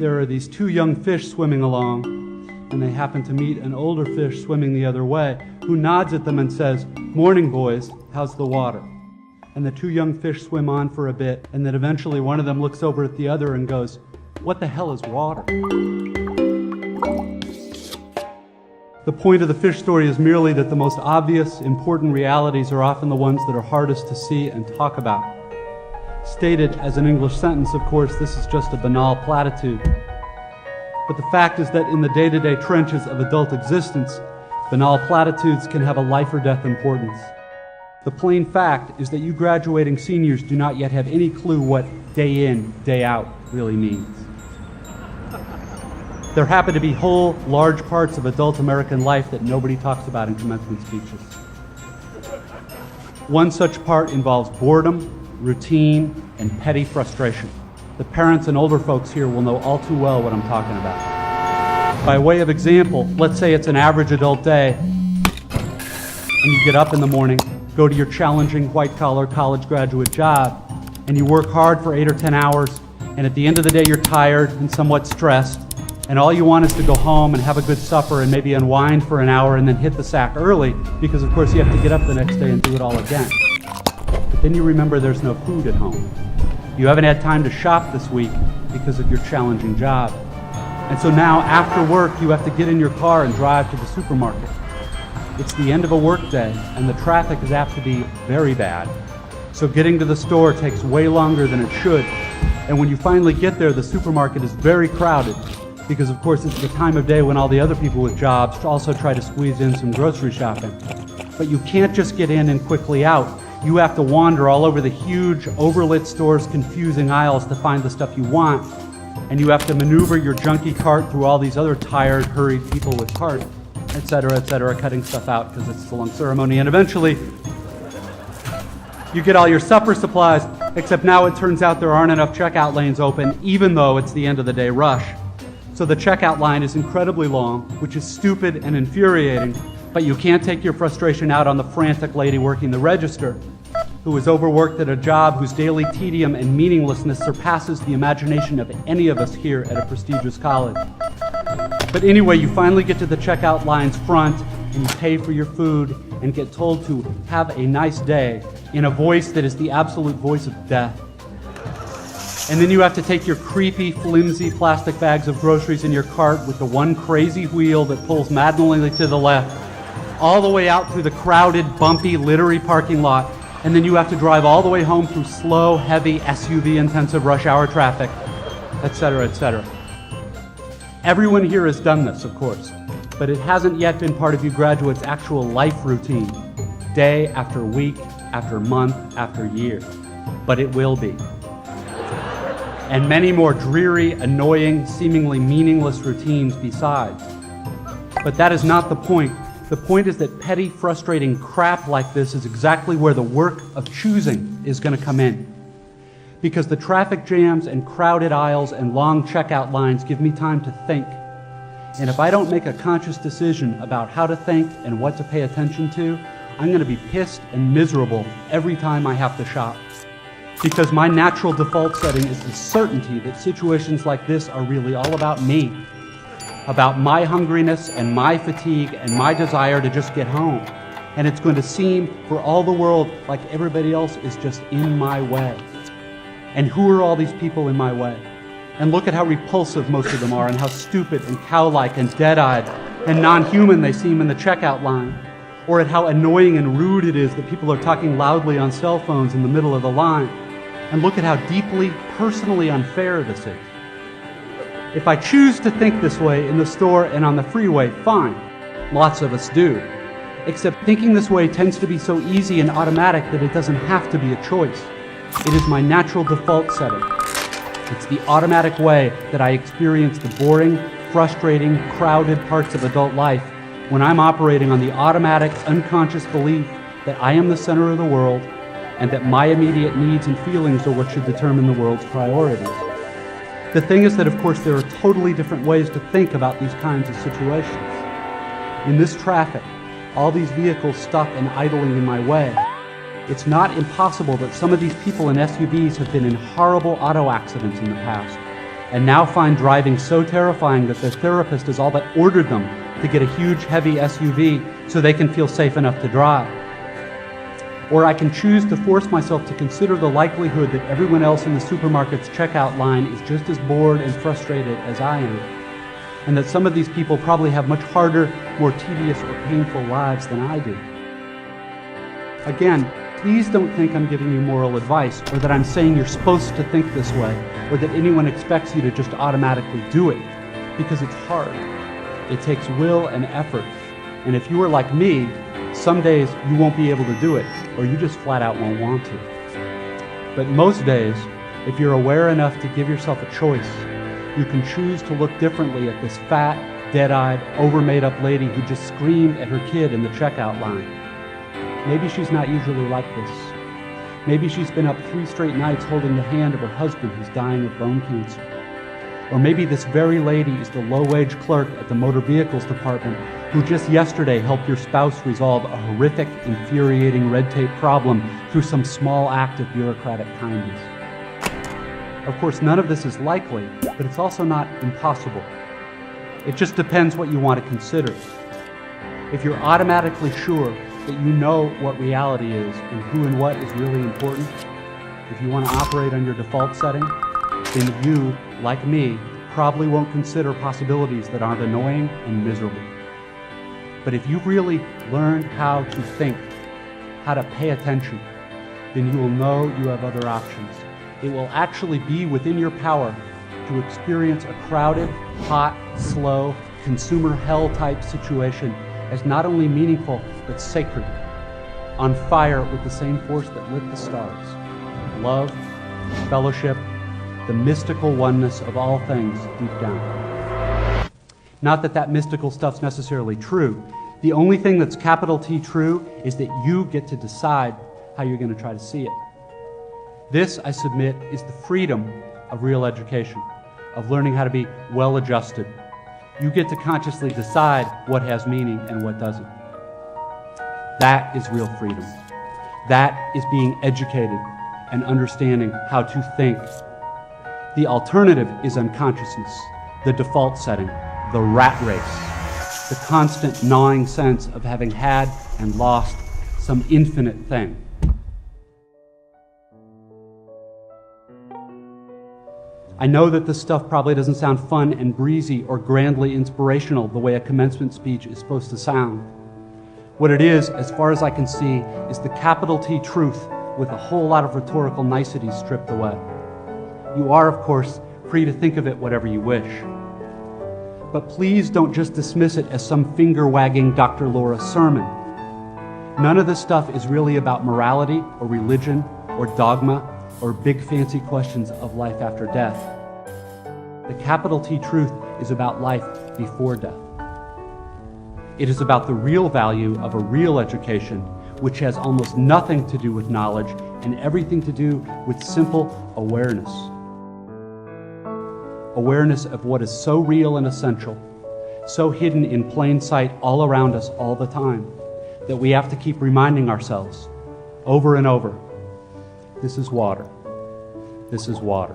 there are these two young fish swimming along, and they happen to meet an older fish swimming the other way, who nods at them and says, "Morning, boys, how's the water?" And the two young fish swim on for a bit, and then eventually one of them looks over at the other and goes, "What the hell is water?" The point of the fish story is merely that the most obvious, important realities are often the ones that are hardest to see and talk about. Stated as an English sentence, of course, this is just a banal platitude. But the fact is that in the day-to-day trenches of adult existence, banal platitudes can have a life or death importance. The plain fact is that you graduating seniors do not yet have any clue what day in, day out really means. There happen to be whole, large parts of adult American life that nobody talks about in commencement speeches. One such part involves boredom, routine, and petty frustration. The parents and older folks here will know all too well what I'm talking about. By way of example, let's say it's an average adult day, and you get up in the morning, go to your challenging white-collar college graduate job, and you work hard for 8 or 10 hours, and at the end of the day you're tired and somewhat stressed, and all you want is to go home and have a good supper and maybe unwind for an hour and then hit the sack early, because of course you have to get up the next day and do it all again. But then you remember there's no food at home. You haven't had time to shop this week because of your challenging job. And so now, after work, you have to get in your car and drive to the supermarket. It's the end of a work day, and the traffic is apt to be very bad. So getting to the store takes way longer than it should. And when you finally get there, the supermarket is very crowded, because of course it's the time of day when all the other people with jobs also try to squeeze in some grocery shopping. But you can't just get in and quickly out. You have to wander all over the huge, overlit store's confusing aisles to find the stuff you want. And you have to maneuver your junky cart through all these other tired, hurried people with carts, et cetera, cutting stuff out because it's a long ceremony. And eventually, you get all your supper supplies, except now it turns out there aren't enough checkout lanes open, even though it's the end of the day rush. So the checkout line is incredibly long, which is stupid and infuriating, but you can't take your frustration out on the frantic lady working the register, who is overworked at a job whose daily tedium and meaninglessness surpasses the imagination of any of us here at a prestigious college. But anyway, you finally get to the checkout line's front, and you pay for your food and get told to have a nice day in a voice that is the absolute voice of death. And then you have to take your creepy, flimsy plastic bags of groceries in your cart with the one crazy wheel that pulls maddeningly to the left, all the way out through the crowded, bumpy, littery parking lot, and then you have to drive all the way home through slow, heavy, SUV-intensive rush hour traffic, et cetera. Everyone here has done this, of course, but it hasn't yet been part of you graduates' actual life routine, day after week, after month, after year. But it will be. And many more dreary, annoying, seemingly meaningless routines besides. But that is not the point. The point is that petty, frustrating crap like this is exactly where the work of choosing is going to come in. Because the traffic jams and crowded aisles and long checkout lines give me time to think. And if I don't make a conscious decision about how to think and what to pay attention to, I'm going to be pissed and miserable every time I have to shop. Because my natural default setting is the certainty that situations like this are really all about me. About my hungriness and my fatigue and my desire to just get home. And it's going to seem for all the world like everybody else is just in my way. And who are all these people in my way? And look at how repulsive most of them are, and how stupid and cow-like and dead-eyed and non-human they seem in the checkout line. Or at how annoying and rude it is that people are talking loudly on cell phones in the middle of the line. And look at how deeply, personally unfair this is. If I choose to think this way in the store and on the freeway, fine. Lots of us do. Except thinking this way tends to be so easy and automatic that it doesn't have to be a choice. It is my natural default setting. It's the automatic way that I experience the boring, frustrating, crowded parts of adult life when I'm operating on the automatic, unconscious belief that I am the center of the world and that my immediate needs and feelings are what should determine the world's priorities. The thing is that, of course, there are totally different ways to think about these kinds of situations. In this traffic, all these vehicles stuck and idling in my way, it's not impossible that some of these people in SUVs have been in horrible auto accidents in the past, and now find driving so terrifying that their therapist has all but ordered them to get a huge, heavy SUV so they can feel safe enough to drive. Or I can choose to force myself to consider the likelihood that everyone else in the supermarket's checkout line is just as bored and frustrated as I am, and that some of these people probably have much harder, more tedious or painful lives than I do. Again, please don't think I'm giving you moral advice, or that I'm saying you're supposed to think this way, or that anyone expects you to just automatically do it, because it's hard. It takes will and effort, and if you are like me, some days you won't be able to do it, or you just flat out won't want to. But most days, if you're aware enough to give yourself a choice, you can choose to look differently at this fat, dead-eyed, over-made-up lady who just screamed at her kid in the checkout line. Maybe she's not usually like this. Maybe she's been up 3 straight nights holding the hand of her husband who's dying of bone cancer. Or maybe this very lady is the low-wage clerk at the motor vehicles department who just yesterday helped your spouse resolve a horrific, infuriating red tape problem through some small act of bureaucratic kindness. Of course, none of this is likely, but it's also not impossible. It just depends what you want to consider. If you're automatically sure that you know what reality is and who and what is really important, if you want to operate on your default setting, then you, like me, probably won't consider possibilities that aren't annoying and miserable. But if you've really learned how to think, how to pay attention, then you will know you have other options. It will actually be within your power to experience a crowded, hot, slow, consumer hell-type situation as not only meaningful, but sacred, on fire with the same force that lit the stars. Love, fellowship, the mystical oneness of all things deep down. Not that that mystical stuff's necessarily true. The only thing that's capital T true is that you get to decide how you're going to try to see it. This, I submit, is the freedom of real education, of learning how to be well-adjusted. You get to consciously decide what has meaning and what doesn't. That is real freedom. That is being educated and understanding how to think. The alternative is unconsciousness, the default setting, the rat race, the constant gnawing sense of having had and lost some infinite thing. I know that this stuff probably doesn't sound fun and breezy or grandly inspirational the way a commencement speech is supposed to sound. What it is, as far as I can see, is the capital T truth with a whole lot of rhetorical niceties stripped away. You are, of course, free to think of it whatever you wish. But please don't just dismiss it as some finger-wagging Dr. Laura sermon. None of this stuff is really about morality or religion or dogma or big fancy questions of life after death. The capital T truth is about life before death. It is about the real value of a real education, which has almost nothing to do with knowledge and everything to do with simple awareness. Awareness of what is so real and essential, so hidden in plain sight all around us all the time, that we have to keep reminding ourselves over and over, this is water. This is water.